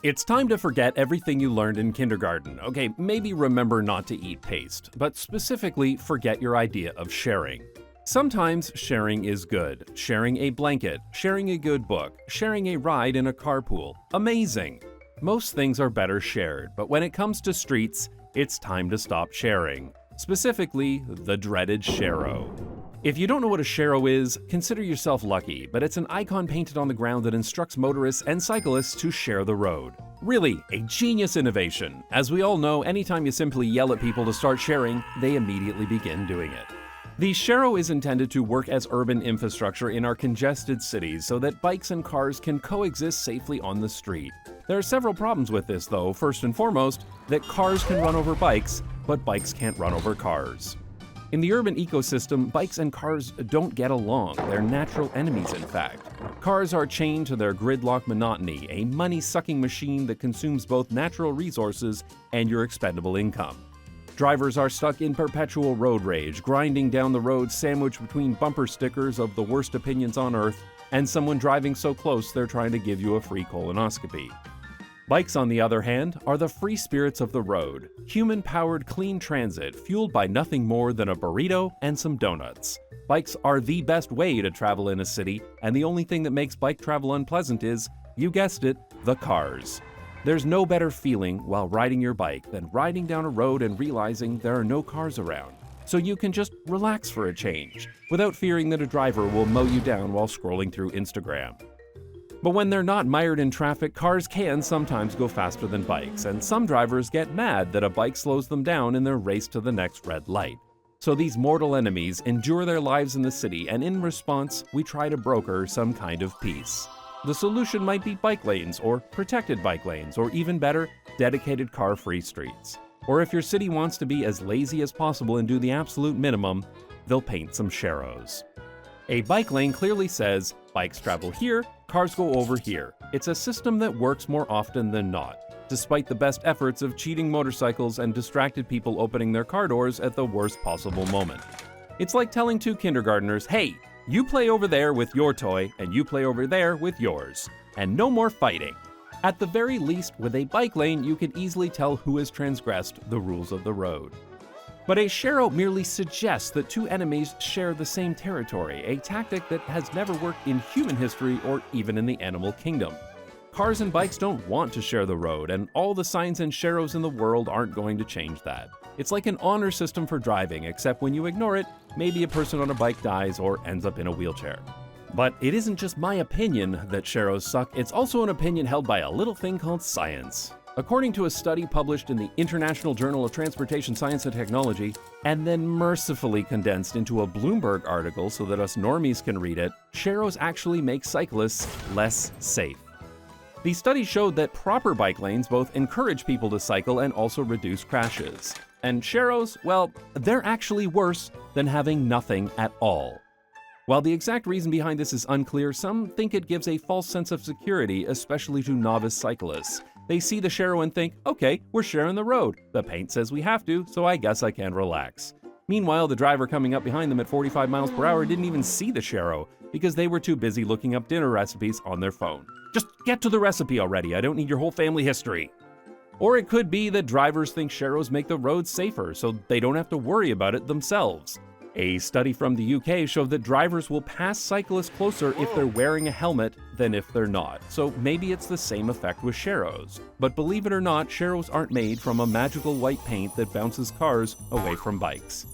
It's time to forget everything you learned in kindergarten. Okay, maybe remember not to eat paste, but specifically forget your idea of sharing. Sometimes sharing is good. Sharing a blanket, sharing a good book, sharing a ride in a carpool. Amazing! Most things are better shared, but when it comes to streets, it's time to stop sharing. Specifically, the dreaded Sharrow. If you don't know what a Sharrow is, consider yourself lucky, but it's an icon painted on the ground that instructs motorists and cyclists to share the road. Really, a genius innovation. As we all know, anytime you simply yell at people to start sharing, they immediately begin doing it. The Sharrow is intended to work as urban infrastructure in our congested cities so that bikes and cars can coexist safely on the street. There are several problems with this though. First and foremost, that cars can run over bikes, but bikes can't run over cars. In the urban ecosystem, bikes and cars don't get along. They're natural enemies, in fact. Cars are chained to their gridlock monotony, a money-sucking machine that consumes both natural resources and your expendable income. Drivers are stuck in perpetual road rage, grinding down the road sandwiched between bumper stickers of the worst opinions on earth and someone driving so close they're trying to give you a free colonoscopy. Bikes, on the other hand, are the free spirits of the road, human-powered clean transit fueled by nothing more than a burrito and some donuts. Bikes are the best way to travel in a city, and the only thing that makes bike travel unpleasant is, you guessed it, the cars. There's no better feeling while riding your bike than riding down a road and realizing there are no cars around, so you can just relax for a change, without fearing that a driver will mow you down while scrolling through Instagram. But when they're not mired in traffic, cars can sometimes go faster than bikes, and some drivers get mad that a bike slows them down in their race to the next red light. So these mortal enemies endure their lives in the city, and in response, we try to broker some kind of peace. The solution might be bike lanes, or protected bike lanes, or even better, dedicated car-free streets. Or if your city wants to be as lazy as possible and do the absolute minimum, they'll paint some Sharrows. A bike lane clearly says, bikes travel here, cars go over here. It's a system that works more often than not, despite the best efforts of cheating motorcycles and distracted people opening their car doors at the worst possible moment. It's like telling two kindergartners, hey, you play over there with your toy, and you play over there with yours. And no more fighting. At the very least, with a bike lane, you can easily tell who has transgressed the rules of the road. But a Sharrow merely suggests that two enemies share the same territory, a tactic that has never worked in human history or even in the animal kingdom. Cars and bikes don't want to share the road, and all the signs and Sharrows in the world aren't going to change that. It's like an honor system for driving, except when you ignore it, maybe a person on a bike dies or ends up in a wheelchair. But it isn't just my opinion that Sharrows suck, it's also an opinion held by a little thing called science. According to a study published in the International Journal of Transportation Science and Technology, and then mercifully condensed into a Bloomberg article so that us normies can read it, Sharrows actually make cyclists less safe. The study showed that proper bike lanes both encourage people to cycle and also reduce crashes. And Sharrows, well, they're actually worse than having nothing at all. While the exact reason behind this is unclear, some think it gives a false sense of security, especially to novice cyclists. They see the Sharrow and think, okay, we're sharing the road. The paint says we have to, so I guess I can relax. Meanwhile, the driver coming up behind them at 45 miles per hour didn't even see the Sharrow because they were too busy looking up dinner recipes on their phone. Just get to the recipe already, I don't need your whole family history. Or it could be that drivers think Sharrows make the roads safer, so they don't have to worry about it themselves. A study from the UK showed that drivers will pass cyclists closer if they're wearing a helmet than if they're not, so maybe it's the same effect with Sharrows. But believe it or not, Sharrows aren't made from a magical white paint that bounces cars away from bikes.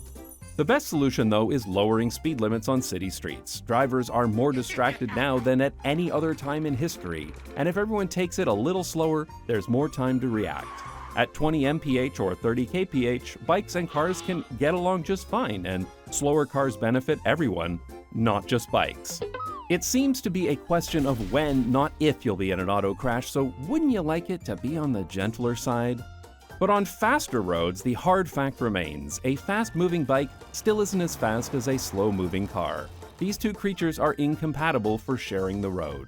The best solution, though, is lowering speed limits on city streets. Drivers are more distracted now than at any other time in history, and if everyone takes it a little slower, there's more time to react. At 20 mph or 30 kph, bikes and cars can get along just fine, and slower cars benefit everyone, not just bikes. It seems to be a question of when, not if, you'll be in an auto crash, so wouldn't you like it to be on the gentler side? But on faster roads, the hard fact remains. A fast-moving bike still isn't as fast as a slow-moving car. These two creatures are incompatible for sharing the road.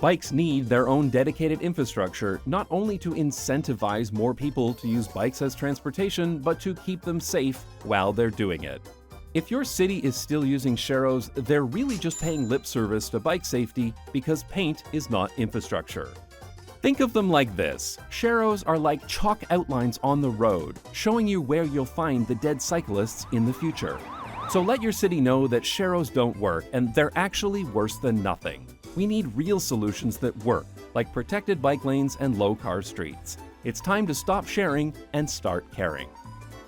Bikes need their own dedicated infrastructure, not only to incentivize more people to use bikes as transportation, but to keep them safe while they're doing it. If your city is still using Sharrows, they're really just paying lip service to bike safety because paint is not infrastructure. Think of them like this. Sharrows are like chalk outlines on the road, showing you where you'll find the dead cyclists in the future. So let your city know that Sharrows don't work, and they're actually worse than nothing. We need real solutions that work, like protected bike lanes and low-car streets. It's time to stop sharing and start caring.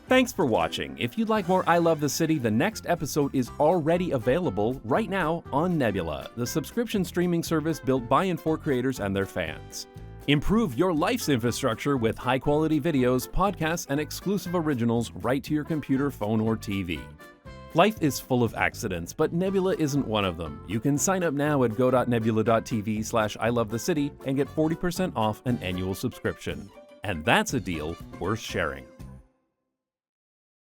Thanks for watching. If you'd like more I Love the City, the next episode is already available right now on Nebula, the subscription streaming service built by and for creators and their fans. Improve your life's infrastructure with high-quality videos, podcasts, and exclusive originals right to your computer, phone, or TV. Life is full of accidents, but Nebula isn't one of them. You can sign up now at go.nebula.tv/ilovethecity and get 40% off an annual subscription. And that's a deal worth sharing.